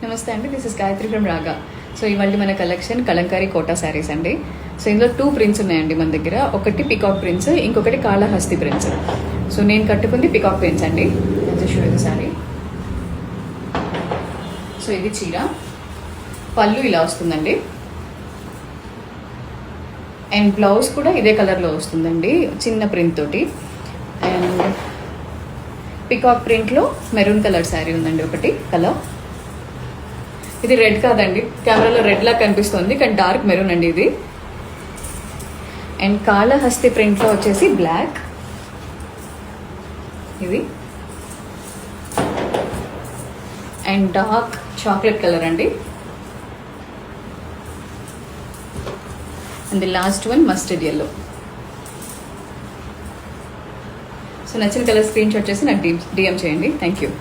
నమస్తే అండి, this is Gayatri from రాగా. సో ఇవాళ మన కలెక్షన్ కలంకారీ కోటా శారీస్ అండి. సో ఇందులో 2 ప్రింట్స్ ఉన్నాయండి మన దగ్గర. ఒకటి పికాక్ ప్రింట్స్, ఇంకొకటి కాళహస్తి ప్రింట్స్. సో నేను కట్టుకుంది పికాక్ ప్రింట్స్ అండి. ఇది శారీ. సో ఇది చీర, పళ్ళు ఇలా వస్తుందండి. అండ్ బ్లౌజ్ కూడా ఇదే కలర్లో వస్తుందండి, చిన్న ప్రింట్ తోటి. అండ్ పికాక్ ప్రింట్లో మెరూన్ కలర్ శారీ ఉందండి ఒకటి కలర్. ఇది రెడ్ కాదండి, కెమెరాలో రెడ్ లా కనిపిస్తుంది కానీ డార్క్ మెరూన్ అండి ఇది. అండ్ కాళహస్తి ప్రింట్లో వచ్చేసి బ్లాక్, ఇది. అండ్ డార్క్ చాక్లెట్ కలర్ అండి. And the last one mustard yellow. So నచ్చిన కలర్ స్క్రీన్ షాట్ చేసి నాకు డిఎం చేయండి. Thank you.